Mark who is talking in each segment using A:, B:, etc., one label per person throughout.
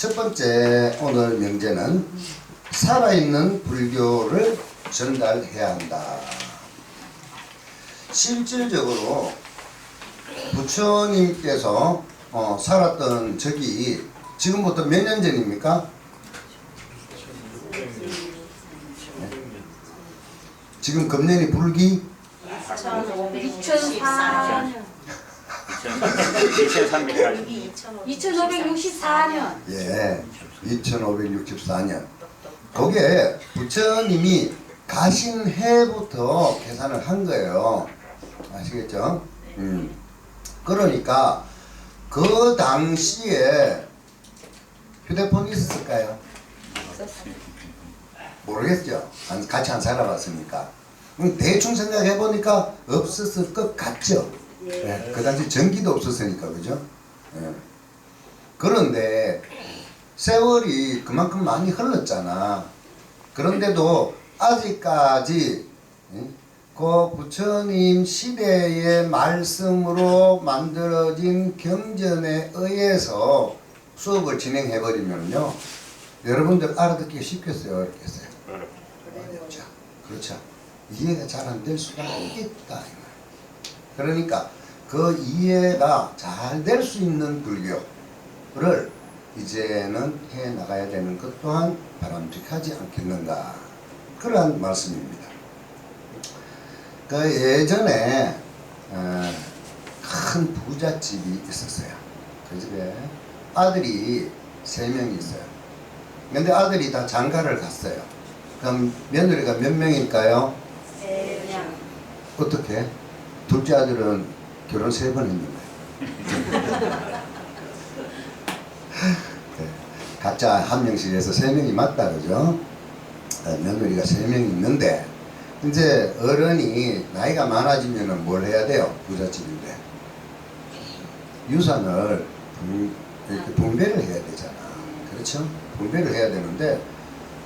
A: 첫 번째 오늘 명제는 살아있는 불교를 전달해야 한다. 실질적으로 부처님께서 살았던 적이 지금부터 몇 년 전입니까? 지금 금년이 불기
B: 2004년 2564년
A: 예, 2564년. 거기에 부처님이 가신 해부터 계산을 한 거예요. 아시겠죠? 그러니까 그 당시에 휴대폰이 있었을까요? 모르겠죠. 같이 안 살아봤으니까. 대충 생각해보니까 없었을 것 같죠. 예, 그 당시 전기도 없었으니까, 그죠? 예. 그런데 세월이 그만큼 많이 흘렀잖아. 그런데도 아직까지 그 부처님 시대의 말씀으로 만들어진 경전에 의해서 수업을 진행해버리면요, 여러분들 알아듣기 쉽겠어요, 어렵겠어요? 어렵죠. 그렇죠. 이해가 잘 안 될 수가 있겠다. 그러니까 그 이해가 잘 될 수 있는 불교를 이제는 해 나가야 되는 것 또한 바람직하지 않겠는가, 그러한 말씀입니다. 그 예전에 큰 부잣집이 있었어요. 그 집에 아들이 3명이 있어요. 근데 아들이 다 장가를 갔어요. 그럼 며느리가 몇 명일까요?
B: 3명.
A: 어떻게? 둘째 아들은 결혼 3번 했는데. 네. 각자 한 명씩 해서 3명이 맞다, 그죠? 며느리가 3명이 있는데, 이제 어른이 나이가 많아지면은 뭘 해야 돼요? 부잣집인데. 유산을 이렇게 분배를 해야 되잖아. 그렇죠? 분배를 해야 되는데,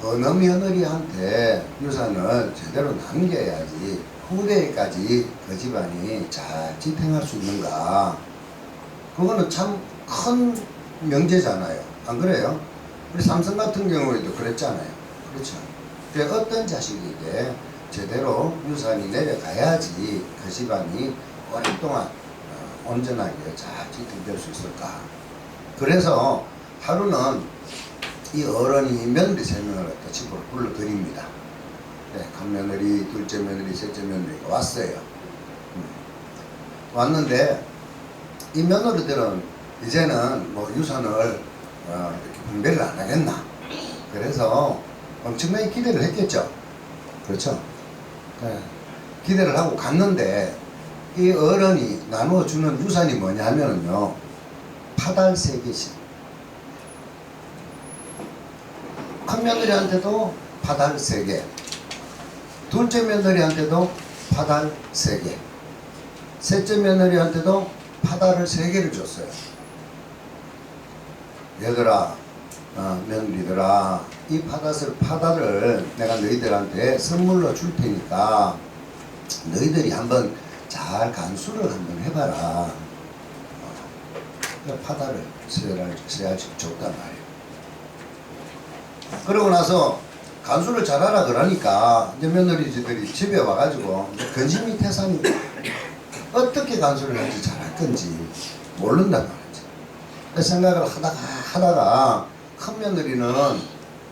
A: 어느 며느리한테 유산을 제대로 남겨야지 후대까지 그 집안이 잘 지탱할 수 있는가. 그거는 참 큰 명제잖아요. 안 그래요? 우리 삼성 같은 경우에도 그랬잖아요. 그렇죠? 그러니까 어떤 자식에게 제대로 유산이 내려가야지 그 집안이 오랫동안 온전하게 잘 지탱될 수 있을까. 그래서 하루는 이 어른이 며느리 3명을 갖다 집으로 불러드립니다. 네, 큰 며느리, 둘째 며느리, 셋째 며느리가 왔어요. 왔는데 이 며느리들은 이제는 뭐 유산을 이렇게 분배를 안 하겠나. 그래서 엄청나게 기대를 했겠죠. 그렇죠? 네, 기대를 하고 갔는데 이 어른이 나누어주는 유산이 뭐냐면요, 파달 3개씩. 큰 며느리한테도 파달 3개, 둘째 며느리한테도 파달 3개, 셋째 며느리한테도 파달을 3개를 줬어요. 얘들아, 며느리들아, 이 파달을 내가 너희들한테 선물로 줄 테니까 너희들이 한번 잘 간수를 한번 해봐라. 파달을 3알씩 줬단 말이에요. 그러고 나서 간수를 잘하라 그러니까 이제 며느리들이 집에 와가지고 근심이 태산이고 어떻게 간수를 할지 잘할 건지 모른단 말이지. 그 생각을 하다가 큰 며느리는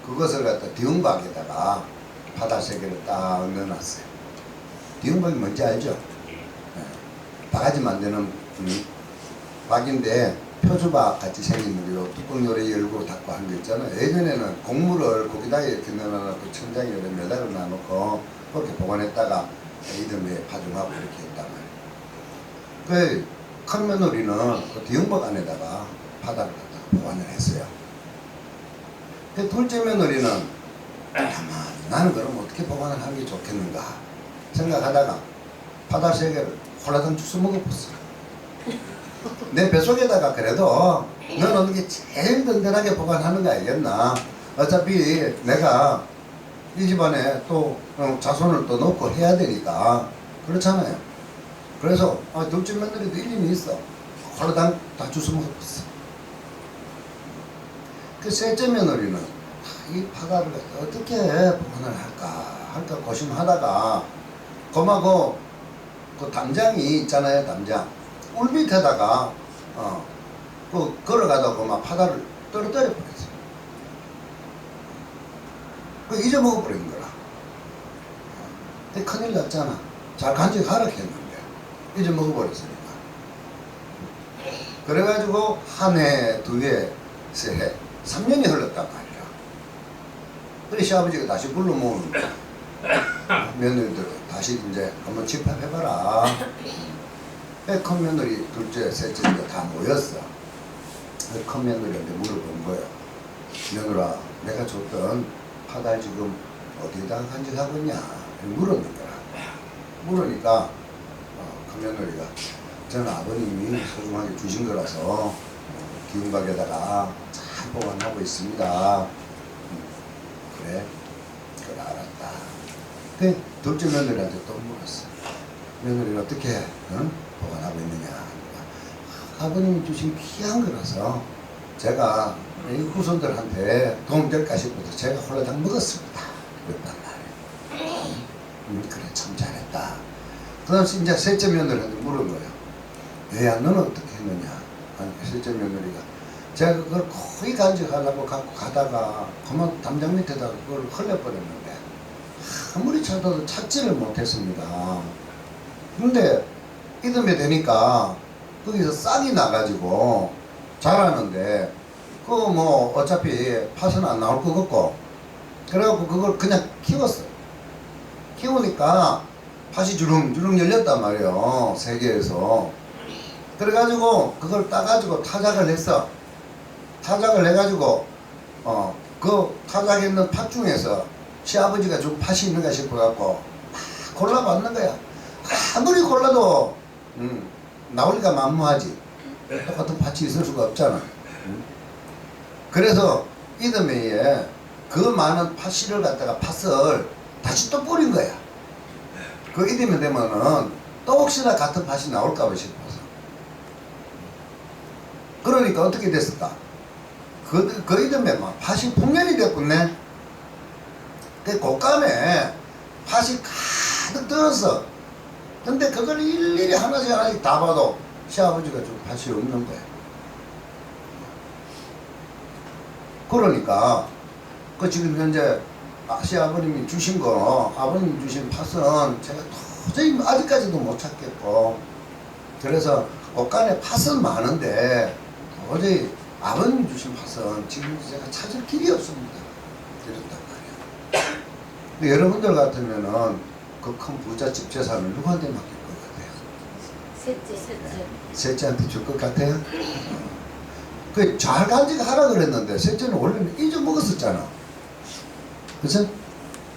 A: 그것을 갖다 디움박에다가 파달 3개를 딱 넣어놨어요. 디움박이 뭔지 알죠? 네. 바가지 만드는 박인데 표주박 같이 생긴 요 뚜껑 요래 열고 닫고 한 거 있잖아요. 예전에는 곡물을 거기다 이렇게 넣어놓고 천장에 요래 매달아 놔놓고 그렇게 보관했다가 이듬해 파종하고 이렇게 했단 말이에요. 그 큰 며느리는 그 디움박 안에다가 파달을 갖다가 보관을 했어요. 그 둘째 며느리는 가만히 나는 그럼 어떻게 보관을 하는 게 좋겠는가 생각하다가 파달 3개를 홀라당 주워 먹어봤어. 내 뱃속에다가 그래도 너는 게 제일 든든하게 보관하는 거 알겠나? 어차피 내가 이 집안에 또 자손을 또 놓고 해야 되니까 그렇잖아요. 그래서 둘째 며느리도 일림이 있어. 홀라당 다 주워 먹었어. 그 셋째 며느리는 이 파다를 어떻게 보관을 할까 고심하다가 고마고 그 담장이 있잖아요. 담장 울 밑에다가 그 걸어가다가 고마 파다를 떨어뜨려 버렸어요. 그 잊어먹어버린 거라. 근데 큰일 났잖아. 잘 간직하라 했는데 잊어먹어버렸으니까. 그래가지고 한 해, 두 해, 세 해, 3년이 흘렀단 말이야. 그래 시아버지가 다시 불러 모으는 거야. 며느리들 다시 이제 한번 집합해봐라. 큰 며느리 둘째, 셋째 다 모였어. 큰 며느리한테 물어본 거예요. 며느라, 내가 줬던 파달 지금 어디다가 간직하고 있냐? 물었는 거야. 물으니까 큰 며느리가 저는 아버님이 소중하게 주신 거라서 기운박에다가 잘 보관하고 있습니다. 그래? 그래 알았다. 그 둘째 며느리한테 또 물었어. 며느리가 어떻게 보관하고 있느냐? 아버님이 주신 귀한 거라서 제가 이 후손들한테 도움될까 싶어서 제가 홀라당 먹었습니다. 그랬단 말이에요. 그래 참 잘했다. 그 다음 이제 셋째 며느리한테 물은 거예요. 얘야 너는 어떻게 했느냐? 아니 셋째 며느리가 제가 그걸 거의 간직하려고 갖고 가다가 그만 담장 밑에다가 그걸 흘려버렸는데 아무리 찾아도 찾지를 못했습니다. 근데 이듬해 되니까 거기서 싹이 나가지고 자라는데 그거 뭐 어차피 팥은 안 나올 것 같고 그래갖고 그걸 그냥 키웠어. 키우니까 팥이 주렁주렁 열렸단 말이에요. 세계에서. 그래가지고 그걸 따가지고 타작을 했어. 타작을 해가지고 그 타작했는 팥 중에서 시아버지가 좀 팥이 있는가 싶어갖고 막 골라봤는 거야. 아무리 골라도 나올리가 만무하지. 똑같은 팥이 있을 수가 없잖아. 그래서 이듬해에 그 많은 팥씨를 갖다가 팥을 다시 또 뿌린 거야. 그 이듬해 되면은 또 혹시나 같은 팥이 나올까봐 싶어서. 그러니까 어떻게 됐을까? 그 이듬해 막 팥이 풍년이 됐군네. 그 곶감에 팥이 가득 들었어. 근데 그걸 일일이 하나씩 다 봐도 시아버지가 좀 팥이 없는 거야. 그러니까 그 지금 현재 시아버님이 주신 거, 아버님 주신 팥은 제가 도저히 아직까지도 못 찾겠고, 그래서 곶감에 팥은 많은데 도저히 아버님 주신 팥은 지금 제가 찾을 길이 없습니다. 이랬단 말이에요. 근데 여러분들 같으면은 그 큰 부잣집 재산을 누구한테 맡길 것 같아요?
B: 셋째.
A: 셋째한테 줄 것 같아요? 그 잘 간직하라 그랬는데 셋째는 원래는 잊어먹었었잖아. 그쵸?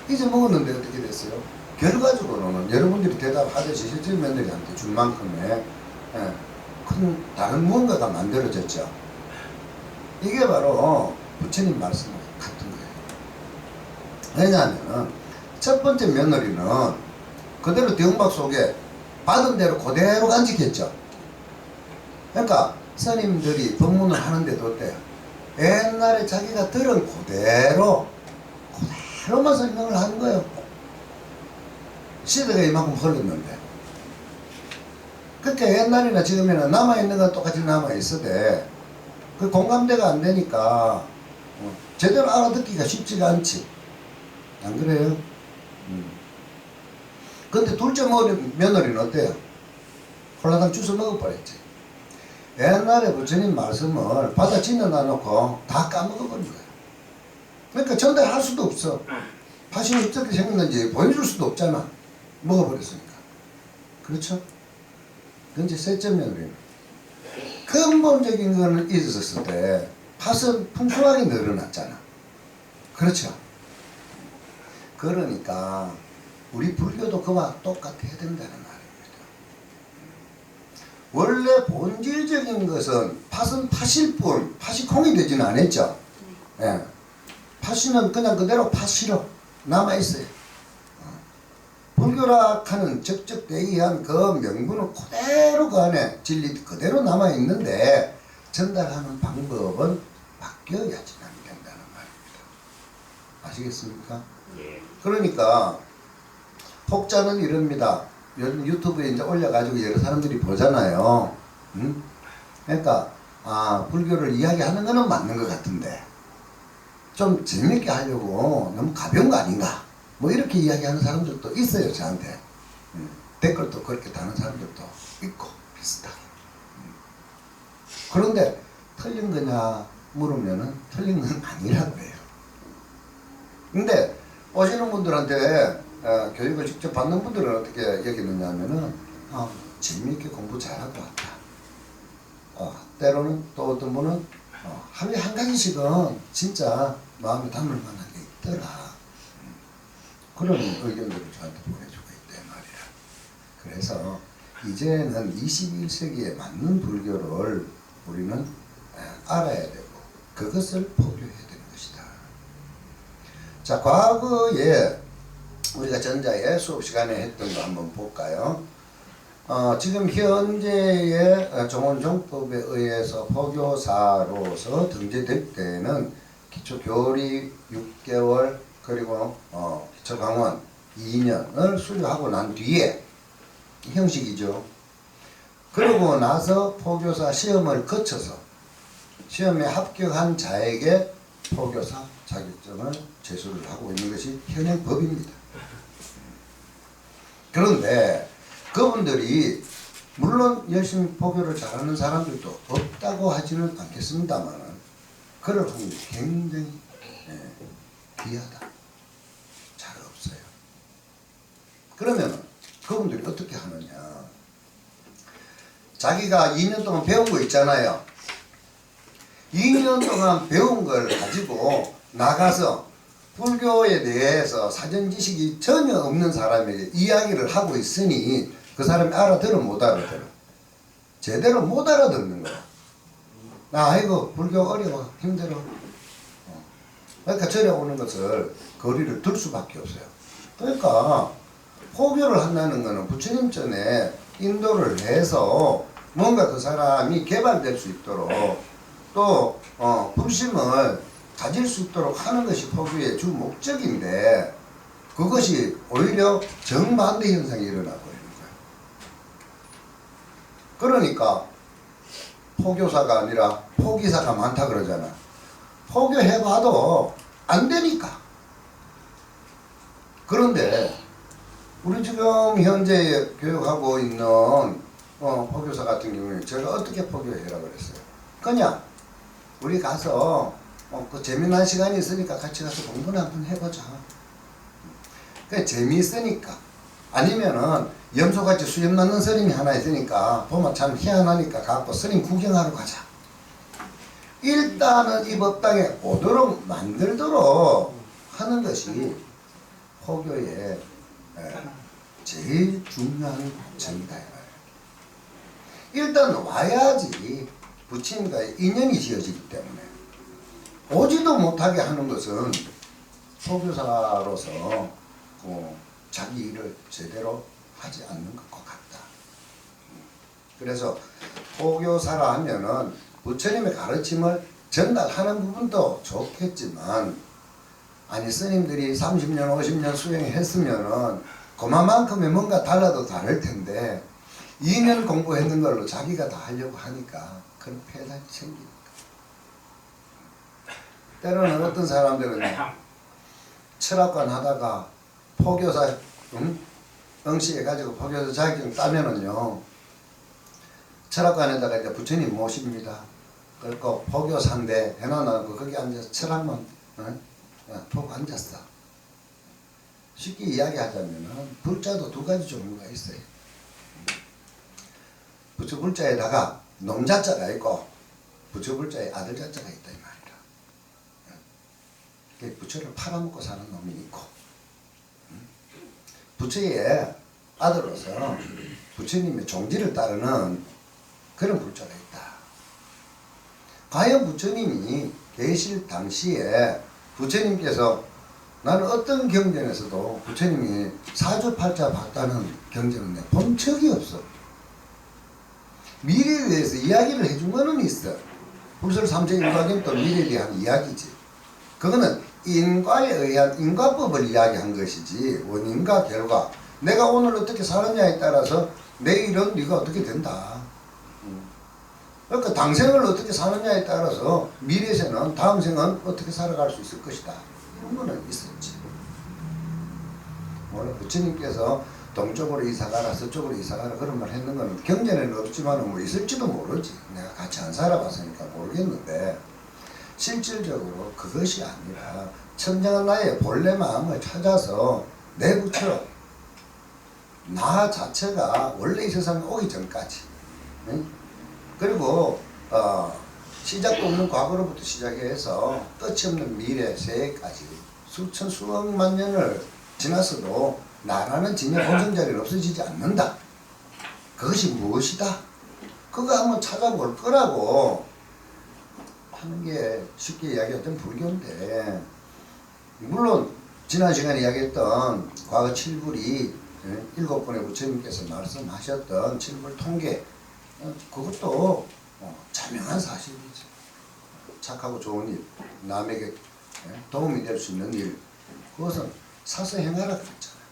A: 잊어먹었는데 어떻게 됐어요? 결과적으로는 여러분들이 대답하듯이 셋째 며느리한테 준 만큼의 큰 다른 무언가가 만들어졌죠. 이게 바로 부처님 말씀과 같은 거예요. 왜냐하면 첫 번째 며느리는 그대로 대웅박 속에 받은 대로 그대로 간직했죠. 그러니까 스님들이 법문을 하는데도 어때요? 옛날에 자기가 들은 그대로만 설명을 하는 거예요. 시대가 이만큼 흘렀는데. 그러니까 옛날이나 지금이나 남아있는 건 똑같이 남아있어도 그 공감대가 안 되니까 제대로 알아듣기가 쉽지가 않지. 안 그래요? 근데 둘째 며느리는 어때요? 홀라당 주워 먹어버렸지. 옛날에 부처님 말씀을 받아 지어놔 놓고 다 까먹어버린 거야. 그러니까 전달할 수도 없어. 팥이 어떻게 생겼는지 보여줄 수도 없잖아. 먹어버렸으니까. 그렇죠? 근데 셋째 며느리는 근본적인 거는 잊었을 때 팥은 풍성하게 늘어났잖아. 그렇죠? 그러니까 우리 불교도 그와 똑같아야 된다는 말입니다. 원래 본질적인 것은 팥은 팥일 뿐 팥이 콩이 되지는 않았죠. 예. 팥이는 그냥 그대로 팥이로 남아있어요. 불교락하는 적적대기한 그 명분은 그대로 그 안에 진리 그대로 남아있는데 전달하는 방법은 바뀌어야지. 아시겠습니까?
C: 예.
A: 그러니까 혹자는 이럽니다. 요즘 유튜브에 이제 올려가지고 여러 사람들이 보잖아요. 응? 그러니까 불교를 이야기하는 거는 맞는 것 같은데 좀 재밌게 하려고 너무 가벼운 거 아닌가? 뭐 이렇게 이야기하는 사람들도 있어요, 저한테. 댓글도 그렇게 다는 사람들도 있고 비슷하게. 그런데 틀린 거냐 물으면은 틀린 건 아니라고 해요. 근데 오시는 분들한테 교육을 직접 받는 분들은 어떻게 여기느냐 하면은 재미있게 공부 잘하고 왔다. 때로는 또 어떤 분은 하루에 한 가지씩은 진짜 마음에 담을 만한 게 있더라. 그런 의견들을 저한테 보내주고 있단 말이야. 그래서 이제는 21세기에 맞는 불교를 우리는 알아야 되고 그것을 포교해야 되는 것이다. 자, 과거에 우리가 전자의 수업 시간에 했던 거 한번 볼까요? 지금 현재의 정원정법에 의해서 포교사로서 등재될 때는 기초교리 6개월 그리고 기초강원 2년을 수료하고 난 뒤에 형식이죠. 그러고 나서 포교사 시험을 거쳐서 시험에 합격한 자에게 포교사 자격증을 제수를 하고 있는 것이 현행 법입니다. 그런데 그분들이 물론 열심히 포교를 잘하는 사람들도 없다고 하지는 않겠습니다만 그럴 확률이 굉장히 귀하다. 잘 없어요. 그러면 그분들이 어떻게 하느냐. 자기가 2년 동안 배운 거 있잖아요. 2년 동안 배운 걸 가지고 나가서 불교에 대해서 사전 지식이 전혀 없는 사람에게 이야기를 하고 있으니 그 사람이 알아들어 못 알아들어. 제대로 못 알아듣는 거야. 아이고 불교 어려워 힘들어. 그러니까 절에 오는 것을 거리를 둘 수밖에 없어요. 그러니까 포교를 한다는 것은 부처님 전에 인도를 해서 뭔가 그 사람이 개발될 수 있도록 또 불심을 가질 수 있도록 하는 것이 포교의 주 목적인데 그것이 오히려 정반대 현상이 일어나고 있는 거예요. 그러니까 포교사가 아니라 포기사가 많다 그러잖아. 포교해봐도 안 되니까. 그런데 우리 지금 현재 교육하고 있는 포교사 같은 경우에 제가 어떻게 포교해라 그랬어요. 그냥 우리 가서 그 재미난 시간이 있으니까 같이 가서 공부나 한번 해보자. 그냥 재미있으니까. 아니면은 염소같이 수염 낳는 스님이 하나 있으니까 보면 참 희한하니까 갖고 스님 구경하러 가자. 일단은 이 법당에 오도록 만들도록 하는 것이 포교의 제일 중요한 정이다. 일단 와야지 부처님과의 인연이 지어지기 때문에 오지도 못하게 하는 것은 포교사로서 자기 일을 제대로 하지 않는 것과 같다. 그래서 포교사라 하면은 부처님의 가르침을 전달하는 부분도 좋겠지만 아니 스님들이 30년 50년 수행했으면은 그만큼의 뭔가 달라도 다를 텐데 2년 공부했는 걸로 자기가 다 하려고 하니까 그런 폐단이 생기니까. 때로는 어떤 사람들은 철학관 하다가 포교사 응시해가지고 포교사 자격증 따면은요 철학관에다가 이제 부처님 모십니다. 그리고 포교사인데 해놔놓고 거기 앉아서 철학만 보고 앉았어. 쉽게 이야기하자면은 불자도 두 가지 종류가 있어요. 부처 불자에다가 놈자자가 있고 부처 불자에 아들 자자가 있다 이 말이라. 부처를 팔아먹고 사는 놈이 있고 부처의 아들로서 부처님의 종지를 따르는 그런 불자가 있다. 과연 부처님이 계실 당시에 부처님께서 나는 어떤 경전에서도 부처님이 사주팔자 봤다는 경전은 내가 본 적이 없어. 미래에 대해서 이야기를 해준 거는 있어. 불설 삼천일각은 또 미래에 대한 이야기지. 그거는 인과에 의한 인과법을 이야기한 것이지 원인과 결과 내가 오늘 어떻게 살았냐에 따라서 내일은 네가 어떻게 된다. 그러니까 당생을 어떻게 사느냐에 따라서 미래에는 다음 생은 어떻게 살아갈 수 있을 것이다. 이런 거는 있었지. 오늘 부처님께서 동쪽으로 이사가라 서쪽으로 이사가라 그런 말 했는 거는 경전에는 없지만 뭐 있을지도 모르지. 내가 같이 안 살아봤으니까 모르겠는데 실질적으로 그것이 아니라 천정한 나의 본래 마음을 찾아서 내 부처 나 자체가 원래 이 세상에 오기 전까지 응? 그리고 시작도 없는 과거로부터 시작해서 끝이 없는 미래 세까지 수천 수억만 년을 지났어도 나라는 진여 본성 자리는 없어지지 않는다. 그것이 무엇이다? 그거 한번 찾아볼 거라고 하는 게 쉽게 이야기했던 불교인데 물론 지난 시간에 이야기했던 과거 칠불이 7분의 부처님께서 말씀하셨던 칠불 통계 그것도 자명한 사실이죠. 착하고 좋은 일, 남에게 도움이 될 수 있는 일 그것은 사서 행하라 그랬잖아요.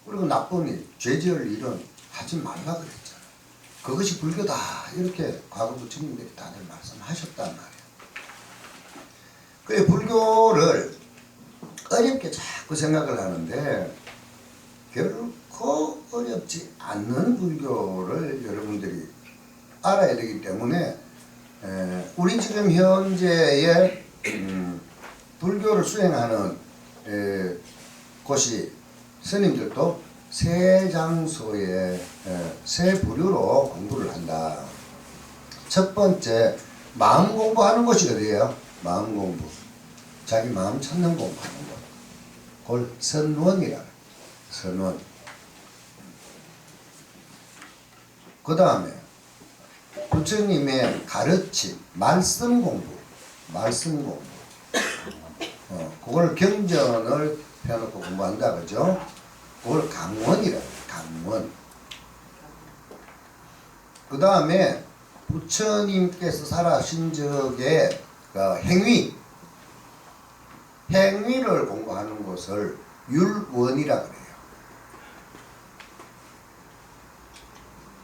A: 그리고 나쁜 일, 죄 지을 일은 하지 말라 그랬잖아요. 그것이 불교다 이렇게 과거 부처님들이 다들 말씀하셨단 말이에요. 그 불교를 어렵게 자꾸 생각을 하는데 결코 어렵지 않는 불교를 여러분들이 알아야 되기 때문에 우리 지금 현재의 불교를 수행하는 곳이 스님들도 세 장소에 세 부류로 공부를 한다. 첫 번째 마음 공부하는 곳이 어디예요? 마음 공부. 자기 마음 찾는 공부하는 곳. 그걸 선원이라. 선원. 그 다음에 부처님의 가르침, 말씀 공부. 말씀 공부. 그걸 경전을 펴놓고 공부한다. 그죠? 그걸 강원이라. 강원. 그 다음에 부처님께서 살아신 적의 행위. 행위를 공부하는 것을 율원이라 그래요.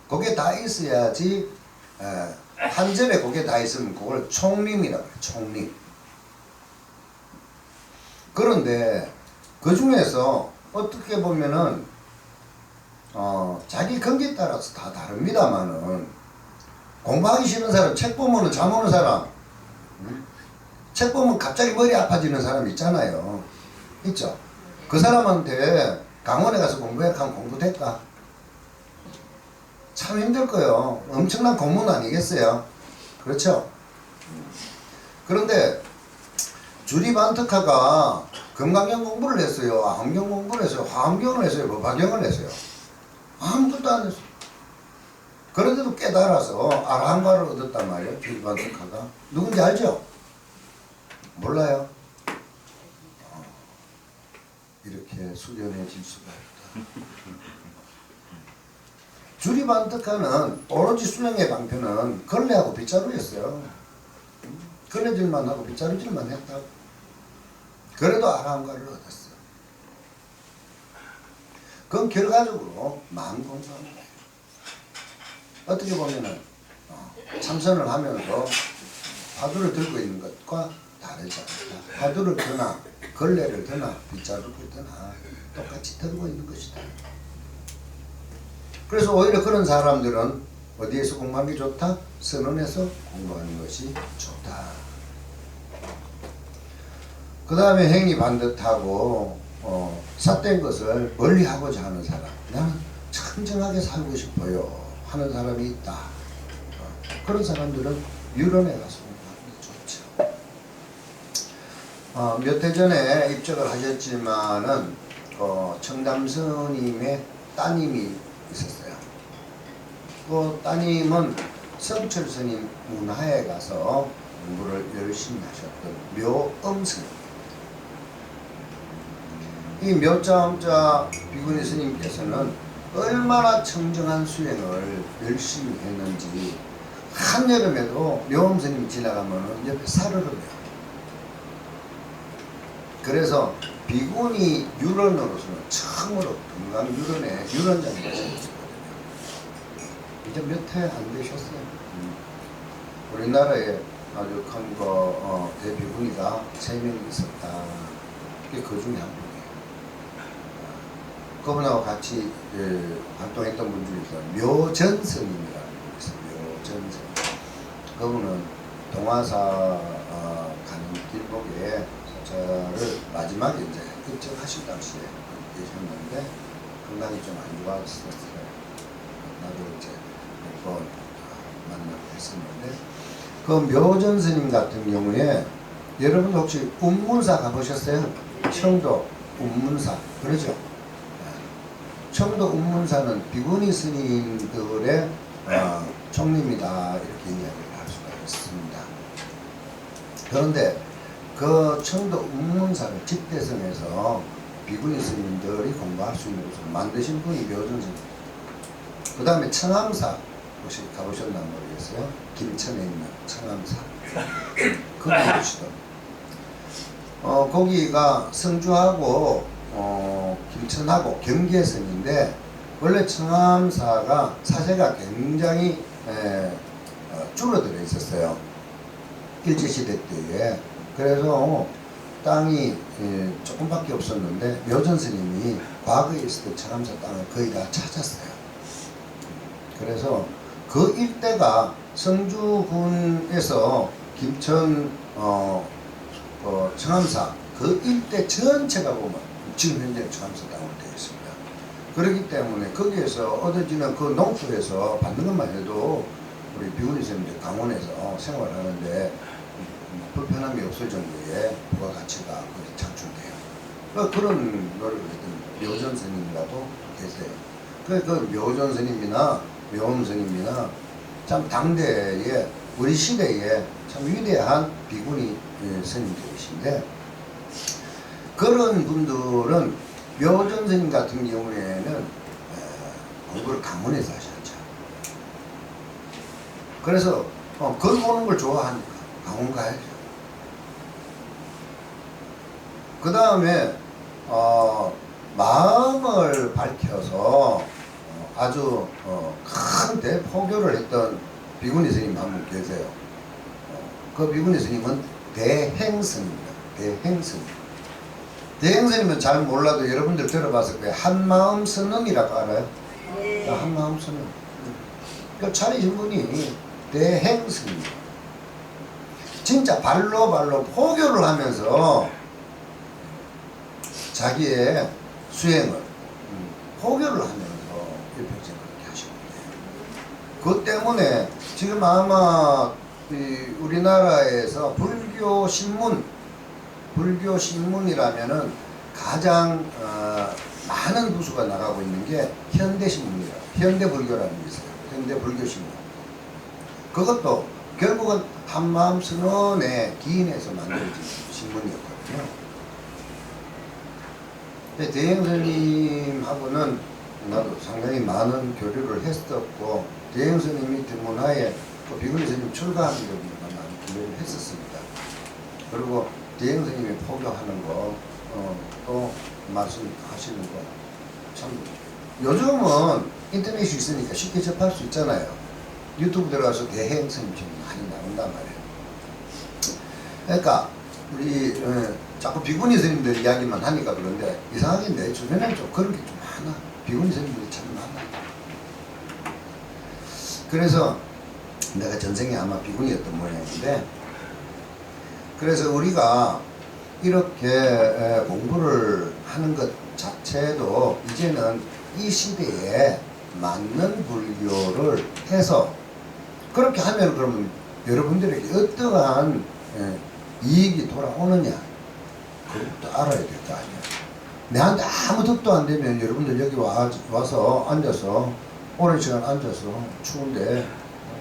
A: 그게 다 있어야지 한 절에 그게 다 있으면 그걸 총림이라 그래요. 총림. 그런데 그 중에서 어떻게 보면은 자기 경기에 따라서 다 다릅니다만은 공부하기 싫은 사람, 책 보면은 잠 오는 사람, 책 보면 갑자기 머리 아파지는 사람 있잖아요. 있죠? 그 사람한테 강원에 가서 공부해 하면 공부될까? 참 힘들 거예요. 엄청난 공문 아니겠어요? 그렇죠? 그런데 주리반특하가 금강경 공부를 했어요. 암경 공부를 했어요. 화엄경을 했어요. 법화경을 했어요. 아무것도 안 했어요. 그런데도 깨달아서 아라한과를 얻었단 말이에요. 주리반특하가. 누군지 알죠? 몰라요? 이렇게 수련해질 수가 있다. 주리반특하는 오로지 수령의 방편은 걸레하고 빗자루였어요. 걸레질만 하고 빗자루질만 했다고. 그래도 아라한과를 얻었어. 그건 결과적으로 마음 공부하는 거예요. 어떻게 보면은 참선을 하면서 화두를 들고 있는 것과 다르지 않다. 화두를 드나 걸레를 드나 빗자루를 드나 똑같이 들고 있는 것이다. 그래서 오히려 그런 사람들은 어디에서 공부하는 게 좋다? 선원에서 공부하는 것이 좋다. 그 다음에 행위 반듯하고 삿된 것을 멀리하고자 하는 사람. 나는 청정하게 살고 싶어요 하는 사람이 있다. 그런 사람들은 유론에 가서 공부하는 게 좋죠. 몇 해 전에 입적을 하셨지만은 청담스님의 따님이 있었어요. 그 따님은 성철 스님 문화에 가서 공부를 열심히 하셨던 묘엄스님. 이 묘자엄자 비구니 스님께서는 얼마나 청정한 수행을 열심히 했는지 한여름에도 묘음 스님이 지나가면은 옆에 사르르해요. 그래서 비구니 유런으로서는 처음으로 금강 유런에 유런장이 생겼거든요. 이제 몇 해 안 되셨어요. 우리나라에 아주 큰 대비구니가 3명 있었다. 그게 그 중에 한 분이에요. 그분하고 같이 활동했던 분 중에서 묘전 스님이라는 분이 있어요. 묘전 스님. 그분은 동화사 가는 길목에 저를 마지막에 이제 입적하실 당시에 계셨는데 건강이 좀 안 좋았었어요. 나도 이제 몇 번 만나고 했었는데 그 묘전 스님 같은 경우에 여러분 혹시 운문사 가보셨어요? 청도 운문사 그러죠? 청도 운문사는 비구니 스님들의 총림이다 이렇게 이야기를 할 수가 있습니다. 그런데 그 청도 운문사를 집대성에서 비구니 스님들이 공부할 수 있는 곳을 만드신 분이 묘전 스님. 그 다음에 청암사 혹시 가보셨나 모르겠어요? 김천에 있는 청암사. 그거 보시던. 거기가 성주하고 김천하고 경계선인데 원래 청암사가 사세가 굉장히 줄어들어 있었어요. 일제시대 때에. 그래서 땅이 조금밖에 없었는데 묘전 스님이 과거에 있을 때 청암사 땅을 거의 다 찾았어요. 그래서 그 일대가 성주군에서 김천 청암사 그 일대 전체가 보면 지금 현재 청암사 땅으로 되어 있습니다. 그렇기 때문에 거기에서 얻어지는 그 농수에서 받는 것만 해도 우리 비구니 스님들 강원에서 생활하는데 불편함이 없을 정도의 부가가치가 창출돼요. 그런 노력을 했던 묘전 스님이라도 계세요. 그 묘전 스님이나 묘음 스님이나 참 당대에 우리 시대에 참 위대한 비구니 스님들이신데 그런 분들은 묘전 스님 같은 경우에는 공부를 강원에서 하셨죠. 그래서 걸 보는 걸 좋아하니까 강원 가야죠. 그 다음에 마음을 밝혀서 아주 큰 대포교를 했던 비구니 스님 한 분 계세요. 그 비구니 스님은 대행스님입니다. 대행스님. 대행스님은 잘 몰라도 여러분들 들어봤을 거예요. 한마음 스님이라고 알아요?
B: 네.
A: 한마음 스님. 그 차리신 분이 대행스님. 진짜 발로 포교를 하면서 자기의 수행을 포교를 하면서 일평생 그렇게 하신 거예요. 그 때문에 지금 아마 우리나라에서 불교 신문이라면은 가장 많은 부수가 나가고 있는 게 현대신문이라고, 현대불교라는 게 있어요. 현대불교신문. 그것도 결국은 한마음 선언의 기인에서 만들어진 신문이었거든요. 근데 대행스님하고는 나도 상당히 많은 교류를 했었고, 대행스님이 드문하에 또 비구니 스님 출가하는 적이 많이 교류를 했었습니다. 그리고 대행스님이 포교하는 거, 또 말씀하시는 거, 참, 요즘은 인터넷이 있으니까 쉽게 접할 수 있잖아요. 유튜브 들어가서 대행스님 좀 많이 나온단 말이에요. 그러니까, 우리, 자꾸 비구니 스님들 이야기만 하니까 그런데 이상하게 내 주변에 좀 그런 게 좀 많아. 비구니 스님들이 참 많아. 그래서 내가 전생에 아마 비구니였던 모양인데, 그래서 우리가 이렇게 공부를 하는 것 자체도 이제는 이 시대에 맞는 불교를 해서 그렇게 하면 그러면 여러분들에게 어떠한 이익이 돌아오느냐 그것도 알아야 될 거 아니야. 내한테 아무 득도 안 되면 여러분들 여기 와서 앉아서 오랜 시간 앉아서 추운데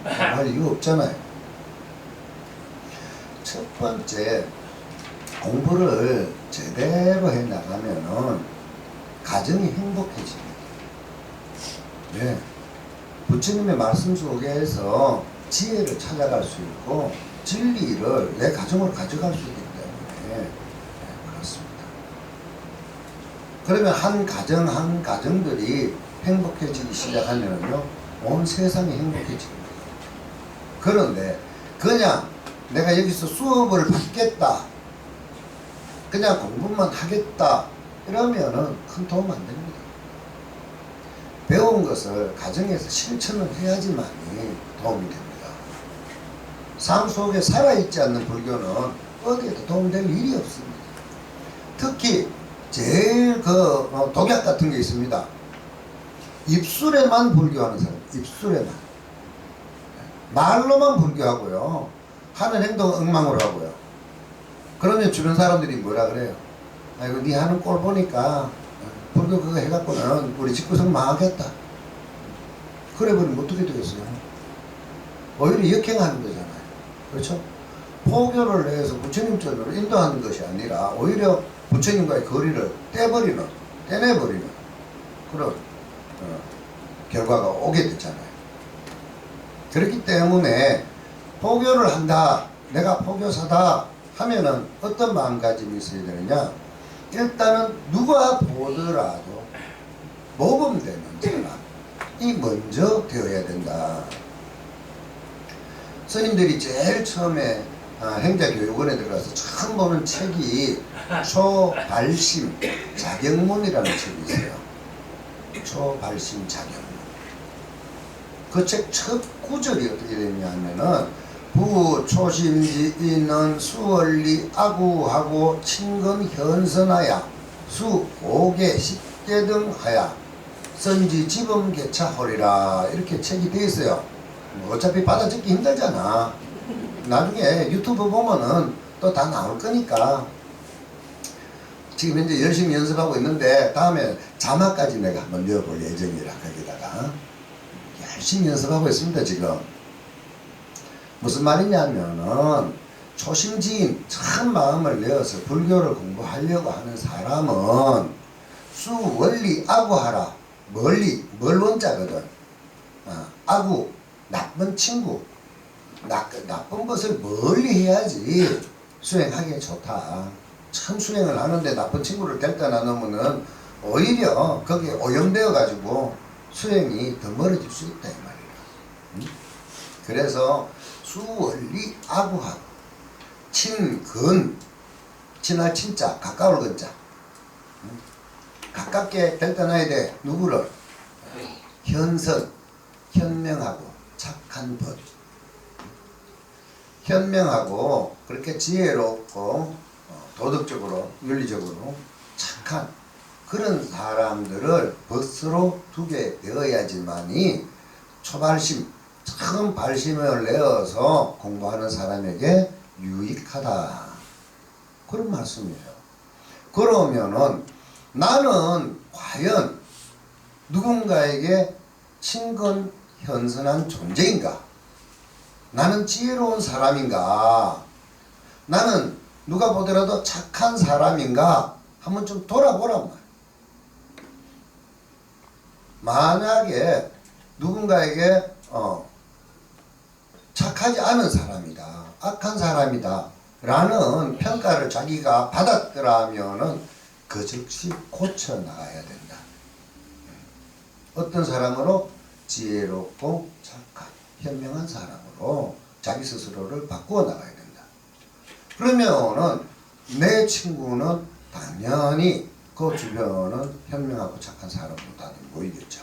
A: 할 이유 없잖아요. 첫 번째 공부를 제대로 해 나가면은 가정이 행복해집니다. 네. 부처님의 말씀 속에서 지혜를 찾아갈 수 있고 진리를 내 가정으로 가져갈 수 있기 때문에 네, 그렇습니다. 그러면 한 가정 한 가정들이 행복해지기 시작하면요 온 세상이 행복해집니다. 그런데 그냥 내가 여기서 수업을 받겠다 그냥 공부만 하겠다 이러면은 큰 도움 안 됩니다. 배운 것을 가정에서 실천을 해야지만이 도움이 됩니다. 삶 속에 살아있지 않는 불교는 어디에도 도움될 일이 없습니다. 특히 제일 독약 같은 게 있습니다. 입술에만 불교하는 사람, 입술에만. 말로만 불교하고요. 하는 행동은 엉망으로 하고요. 그러면 주변 사람들이 뭐라 그래요? 아이고, 니 하는 꼴 보니까 불교 그거 해갖고는 우리 집구석 망하겠다. 그래버리면 어떻게 되겠어요? 오히려 역행하는 거잖아요. 그렇죠? 포교를 해서 부처님전으로 인도하는 것이 아니라 오히려 부처님과의 거리를 떼내버리는 그런 결과가 오게 됐잖아요. 그렇기 때문에 포교를 한다, 내가 포교사다 하면은 어떤 마음가짐이 있어야 되느냐? 일단은 누가 보더라도 모범되는 사람이 먼저 되어야 된다. 스님들이 제일 처음에 행자교육원에 들어가서 처음 보는 책이 초발심 자경문이라는 책이 있어요. 초발심 자경문. 그 책 첫 구절이 어떻게 되냐면은 부초심지인은 수원리 아구하고 친근현선하야 수오개 십계 등 하야 선지 지범개차허리라 이렇게 책이 되어 있어요. 어차피 받아듣기 힘들잖아. 나중에 유튜브 보면은 또 다 나올 거니까 지금 현재 열심히 연습하고 있는데 다음에 자막까지 내가 한번 넣어볼 예정이라 거기다가 열심히 연습하고 있습니다. 지금 무슨 말이냐면은 초심지인 참 마음을 내어서 불교를 공부하려고 하는 사람은 수원리 아구하라. 멀리 멀원자거든. 아구 나쁜 친구 나쁜 것을 멀리 해야지 수행하기에 좋다. 참 수행을 하는데 나쁜 친구를 데리다 놔놓으면은 오히려 거기에 오염되어 가지고 수행이 더 멀어질 수 있다 이 말이야. 그래서 수원리 아구하고 친근 친할 친자 가까울 근자 가깝게 데리다 놔야 돼. 누구를? 현선 현명하고 착한 법 현명하고 그렇게 지혜롭고 도덕적으로 윤리적으로 착한 그런 사람들을 벗으로 두게 되어야지만이 초발심 처음 발심을 내어서 공부하는 사람에게 유익하다 그런 말씀이에요. 그러면은 나는 과연 누군가에게 친근 현선한 존재인가? 나는 지혜로운 사람인가? 나는 누가 보더라도 착한 사람인가? 한번 좀 돌아보란 말이야. 만약에 누군가에게 착하지 않은 사람이다, 악한 사람이다 라는 평가를 자기가 받았더라면은 그 즉시 고쳐 나가야 된다. 어떤 사람으로? 지혜롭고 착한 현명한 사람으로 자기 스스로를 바꾸어 나가야 된다. 그러면은 내 친구는 당연히 그 주변은 현명하고 착한 사람으로 다들 모이겠죠.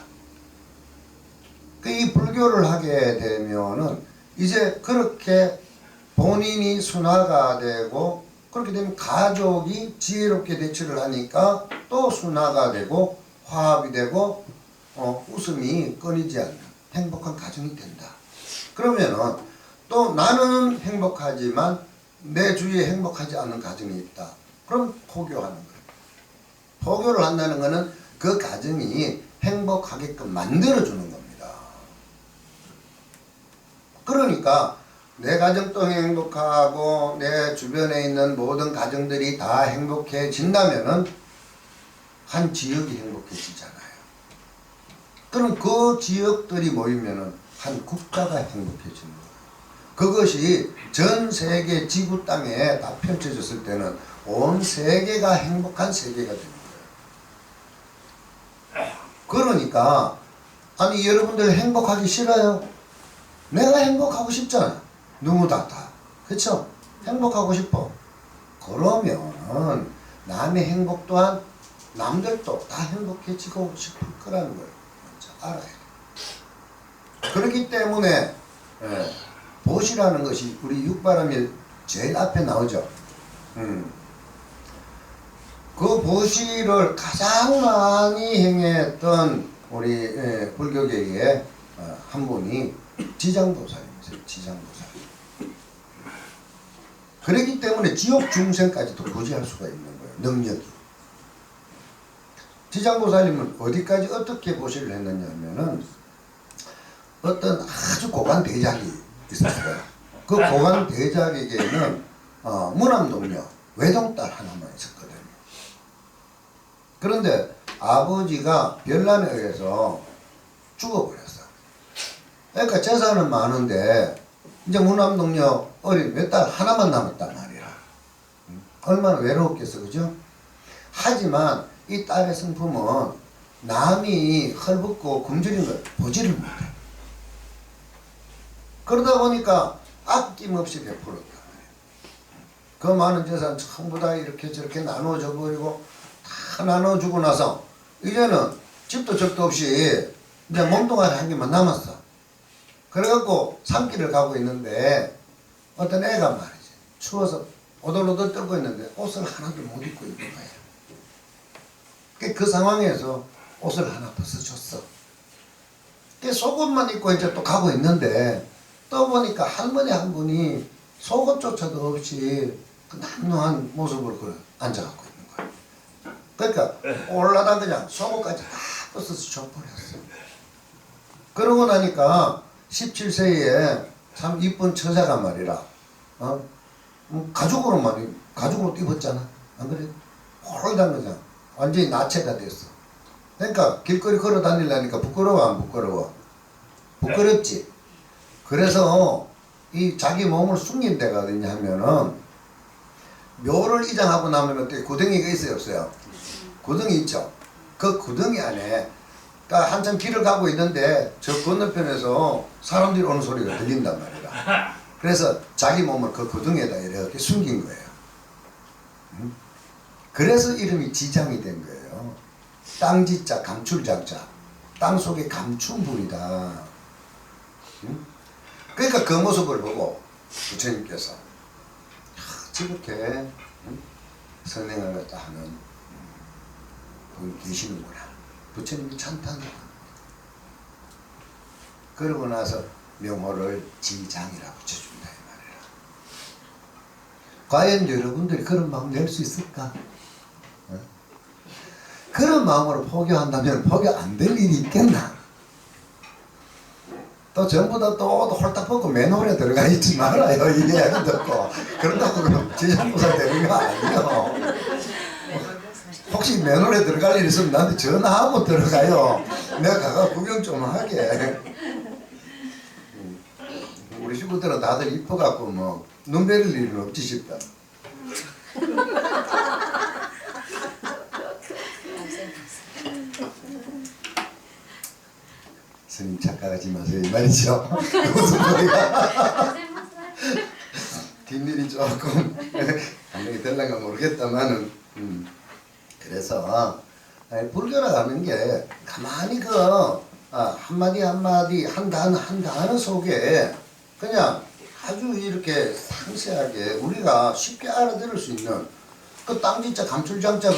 A: 이 불교를 하게 되면은 이제 그렇게 본인이 순화가 되고 그렇게 되면 가족이 지혜롭게 대처를 하니까 또 순화가 되고 화합이 되고 웃음이 끊이지 않는 행복한 가정이 된다. 그러면은 또 나는 행복하지만 내 주위에 행복하지 않는 가정이 있다. 그럼 포교하는 거예요. 포교를 한다는 것은 그 가정이 행복하게끔 만들어주는 겁니다. 그러니까 내 가정도 행복하고 내 주변에 있는 모든 가정들이 다 행복해진다면은 한 지역이 행복해지잖아요. 그럼 그 지역들이 모이면은 한 국가가 행복해지는 거예요. 그것이 전 세계 지구 땅에 다 펼쳐졌을 때는 온 세계가 행복한 세계가 되는 거예요. 그러니까 아니 여러분들 행복하기 싫어요? 내가 행복하고 싶잖아. 누구 다. 그쵸? 행복하고 싶어. 그러면 남의 행복 또한 남들도 다 행복해지고 싶을 거라는 걸 먼저 알아야 돼. 그렇기 때문에 보시라는 것이 우리 육바람이 제일 앞에 나오죠. 그 보시를 가장 많이 행했던 우리 불교계의 한 분이 지장보살입니다. 지장보살. 그렇기 때문에 지옥 중생까지도 구제할 수가 있는 거예요. 능력이. 지장보살님은 어디까지 어떻게 보시를 했느냐 하면은 어떤 아주 고관 대작이 있었어요. 그 고관 대작에게는 무남동녀 외동딸 하나만 있었거든요. 그런데 아버지가 별난에 의해서 죽어버렸어. 그러니까 재산은 많은데 이제 무남동녀 어린 외딸 하나만 남았단 말이야. 얼마나 외로웠겠어, 그죠? 하지만 이 딸의 성품은 남이 헐벗고 굶주린 걸 보지를 못해. 그러다 보니까 아낌없이 베풀었단 말이야. 그 많은 재산 전부 다 이렇게 저렇게 나눠줘 버리고 다 나눠주고 나서 이제는 집도 적도 없이 이제 몸뚱아리 한 개만 남았어. 그래갖고 산길을 가고 있는데 어떤 애가 말이지 추워서 오돌오돌 떨고 있는데 옷을 하나도 못 입고 있는 거야. 그 상황에서 옷을 하나 벗어줬어. 속옷만 입고 이제 또 가고 있는데 또 보니까 할머니 한 분이 속옷조차도 없이 그 남루한 모습으로 앉아갖고 있는 거야. 그러니까 올라다 그냥 속옷까지 다 벗어서 줘버렸어. 그러고 나니까 17세에 참 이쁜 처자가 말이라 가죽으로 입었잖아. 안 그래? 홀단 거잖아. 완전히 나체가 됐어. 그러니까 길거리 걸어 다니려니까 부끄러워 안 부끄러워? 부끄럽지. 그래서 이 자기 몸을 숨긴 데가 어디냐 하면은 묘를 이장하고 나면 어떻게 구덩이가 있어요 없어요? 구덩이 있죠. 그 구덩이 안에 그러니까 한참 길을 가고 있는데 저 건너편에서 사람들이 오는 소리가 들린단 말이야. 그래서 자기 몸을 그 구덩이에다 이렇게 숨긴 거예요. 그래서 이름이 지장이 된 거예요. 땅지자 감출장자. 땅 속에 감춘 분이다. 그러니까 그 모습을 보고 부처님께서 저렇게 선행을 갖다 하는 분이 계시는구나. 부처님이 찬탄을 합니다. 그러고 나서 명호를 지장이라고 붙여준다 이 말이라. 과연 여러분들이 그런 마음 낼 수 있을까? 그런 마음으로 포교한다면 포교 안 될 일이 있겠나? 또 전부 다 또 홀딱 벗고 맨홀에 들어가 있지 말아요. 이 이야기 듣고. 그런다고 그럼 지장보살 되는 거 아니에요. 혹시 맨홀에 들어갈 일 있으면 나한테 전화하고 들어가요. 내가 가가 구경 좀 하게. 우리 식구들은 다들 이뻐갖고 뭐 눈 베릴 일은 없지 싶다. 스님 착각하지 마세요 이 말이죠. 무슨 소리가 뒷일이 조금 감정이 될란가 모르겠다마는 그래서 불교라 하는 게 가만히 그 한마디 한마디 한 단어 속에 그냥 아주 이렇게 상세하게 우리가 쉽게 알아들을 수 있는 그 땅지자 감출장자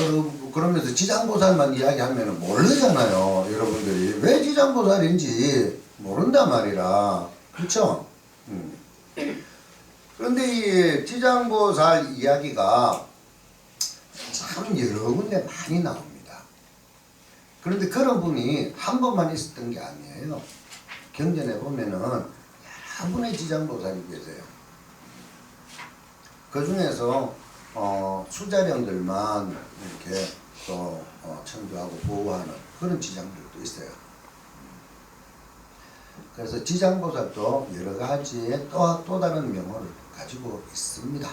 A: 그러면서 지장보살만 이야기하면 모르잖아요. 여러분들이 왜 지장보살인지 모른단 말이라. 그렇죠? 그런데 이 지장보살 이야기가 참 여러 군데 많이 나옵니다. 그런데 그런 분이 한 번만 있었던 게 아니에요. 경전에 보면은 여러 분의 지장보살이 계세요. 그 중에서 수자령들만 이렇게 또 청주하고 보호하는 그런 지장들도 있어요. 그래서 지장보살도 여러 가지의 또 다른 명호를 가지고 있습니다.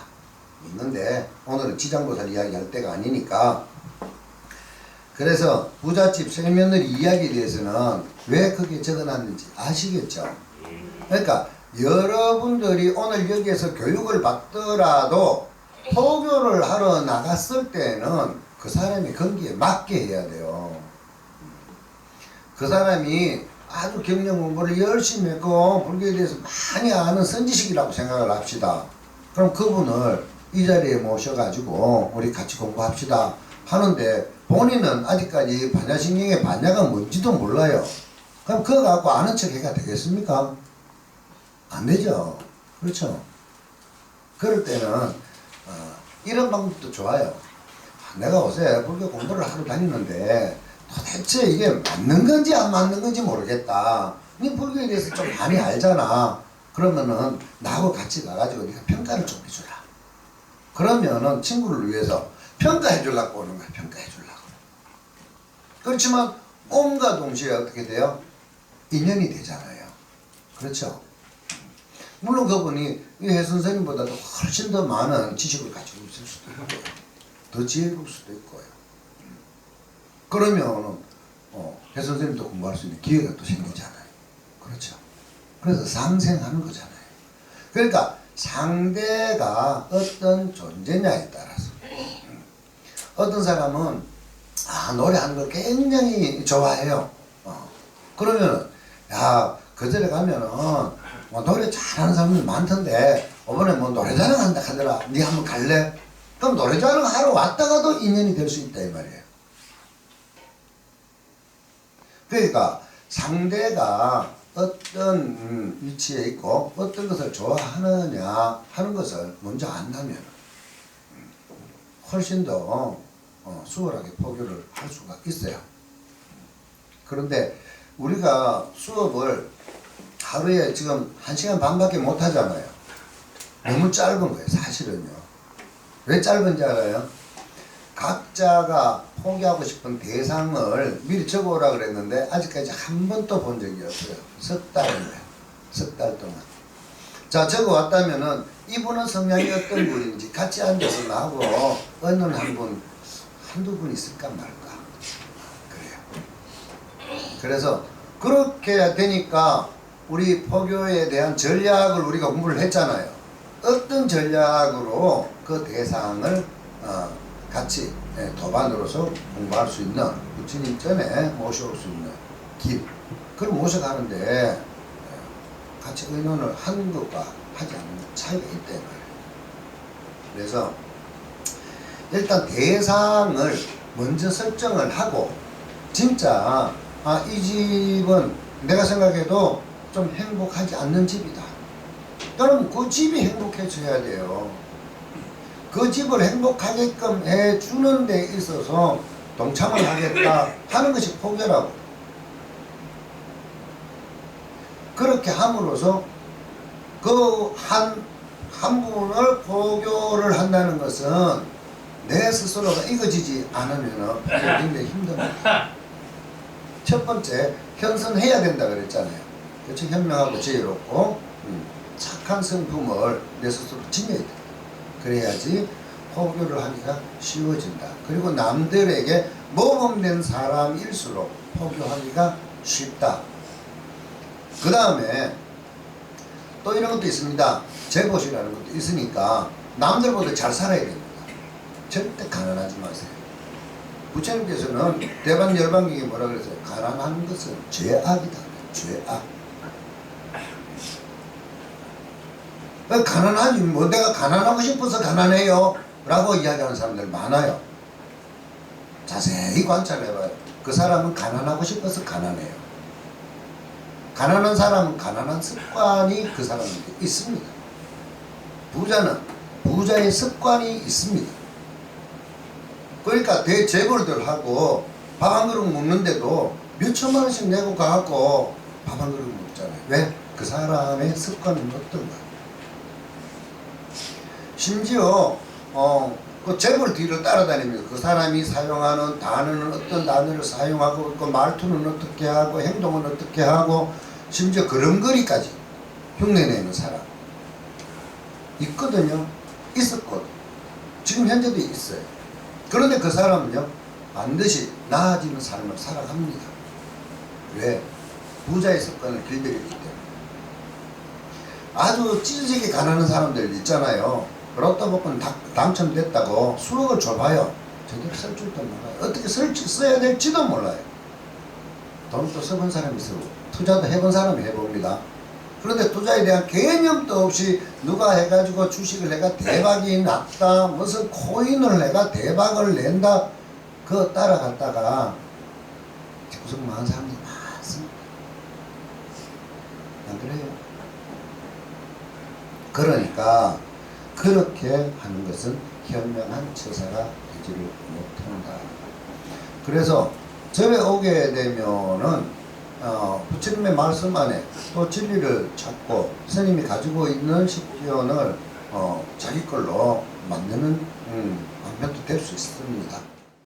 A: 있는데 오늘은 지장보살 이야기할 때가 아니니까. 그래서 부잣집 생며느리 이야기에 대해서는 왜 그게 적어놨는지 아시겠죠? 그러니까 여러분들이 오늘 여기에서 교육을 받더라도 포교를 하러 나갔을 때는 그 사람이 거기에 맞게 해야 돼요. 그 사람이 아주 경영 공부를 열심히 했고 불교에 대해서 많이 아는 선지식이라고 생각을 합시다. 그럼 그분을 이 자리에 모셔가지고 우리 같이 공부합시다 하는데 본인은 아직까지 반야신경의 반야가 뭔지도 몰라요. 그럼 그거 갖고 아는 척 해가 되겠습니까? 안 되죠. 그렇죠. 그럴 때는 이런 방법도 좋아요. 내가 요새 불교 공부를 하러 다니는데 도대체 이게 맞는 건지 안 맞는 건지 모르겠다. 네 불교에 대해서 좀 많이 알잖아. 그러면은 나하고 같이 가가지고 네가 평가를 좀 해주라. 그러면은 친구를 위해서 평가해 주려고 오는 거야. 평가해 주려고. 그렇지만 온과 동시에 어떻게 돼요? 인연이 되잖아요. 그렇죠. 물론 그분이 이 혜선생님보다도 훨씬 더 많은 지식을 가지고 있을 수도 있고요. 더 지혜로울 수도 있고요. 그러면 혜선생님도 공부할 수 있는 기회가 또 생기잖아요. 그렇죠. 그래서 상생하는 거잖아요. 그러니까 상대가 어떤 존재냐에 따라서 어떤 사람은 노래하는 걸 굉장히 좋아해요. 그러면 그 절에 가면은 노래 잘하는 사람들 많던데 이번에 노래자랑 한다 하더라. 니 한번 갈래? 그럼 노래자랑 하러 왔다가도 인연이 될 수 있다 이 말이에요. 그러니까 상대가 어떤 위치에 있고 어떤 것을 좋아하느냐 하는 것을 먼저 안다면 훨씬 더 수월하게 포교를 할 수가 있어요. 그런데 우리가 수업을 하루에 지금 1시간 반밖에 못 하잖아요. 너무 짧은 거예요, 사실은요. 왜 짧은지 알아요? 각자가 포기하고 싶은 대상을 미리 적어오라 그랬는데 아직까지 한 번도 본 적이 없어요. 석 달이에요. 석 달 동안. 자, 적어왔다면은 이분은 성향이 어떤 분인지 같이 앉아서 나하고 어느 한 분, 한두 분 있을까 말까. 그래요. 그래서 그렇게 되니까 우리 포교에 대한 전략을 우리가 공부를 했잖아요. 어떤 전략으로 그 대상을 같이 도반으로서 공부할 수 있는 부처님 전에 모셔올 수 있는 길, 그걸 모셔가는데 같이 의논을 하는 것과 하지 않는 것 차이가 있다 말이에요. 그래서 일단 대상을 먼저 설정을 하고 진짜 이 집은 내가 생각해도 좀 행복하지 않는 집이다. 그럼 그 집이 행복해져야 돼요. 그 집을 행복하게끔 해주는 데 있어서 동참을 하겠다 하는 것이 포교라고. 그렇게 함으로써 그 한 분을 포교를 한다는 것은 내 스스로가 익어지지 않으면 굉장히 힘듭니다. 첫 번째, 현선해야 된다 그랬잖아요. 그렇죠? 현명하고 지혜롭고 착한 성품을 내 스스로 지녀야 된다. 그래야지 포교를 하기가 쉬워진다. 그리고 남들에게 모범된 사람일수록 포교하기가 쉽다. 그 다음에 또 이런 것도 있습니다. 제봇이라는 것도 있으니까 남들보다 잘 살아야 됩니다. 절대 가난하지 마세요. 부처님께서는 대반 열반경에 뭐라 그랬어요? 가난한 것은 죄악이다. 죄악. 가난하지 내가 가난하고 싶어서 가난해요 라고 이야기하는 사람들 많아요. 자세히 관찰해봐요. 그 사람은 가난하고 싶어서 가난해요. 가난한 사람은 가난한 습관이 그 사람한테 있습니다. 부자는 부자의 습관이 있습니다. 그러니까 대재벌들하고 밥 한 그릇 먹는데도 몇 천만 원씩 내고 가갖고 밥 한 그릇 먹잖아요. 왜? 그 사람의 습관은 어떤가. 심지어 그 재벌 뒤를 따라다니면서 그 사람이 사용하는 단어는 어떤 단어를 사용하고 그 말투는 어떻게 하고 행동은 어떻게 하고 심지어 걸음걸이까지 흉내내는 사람 있거든요. 있었거든. 지금 현재도 있어요. 그런데 그 사람은요 반드시 나아지는 삶을 살아갑니다. 왜? 부자의 습관을 길들였기 때문에. 아주 찌질하게 가난한 사람들 있잖아요. 로또 복권 당첨됐다고 수억을 줘봐요. 제대로 쓸 줄도 몰라요. 어떻게 써야 될지도 몰라요. 돈도 써본 사람이 쓰고 투자도 해본 사람이 해봅니다. 그런데 투자에 대한 개념도 없이 누가 해가지고 주식을 내가 대박이 났다, 무슨 코인을 내가 대박을 낸다, 그거 따라갔다가 구속 많은 사람들이 많습니다. 안 그래요? 그러니까 그렇게 하는 것은 현명한 처사가 되지를 못한다. 그래서 절에 오게 되면은 부처님의 말씀 안에 또 진리를 찾고 스님이 가지고 있는 식견을 자기 걸로 만드는 방편도 될 수 있습니다.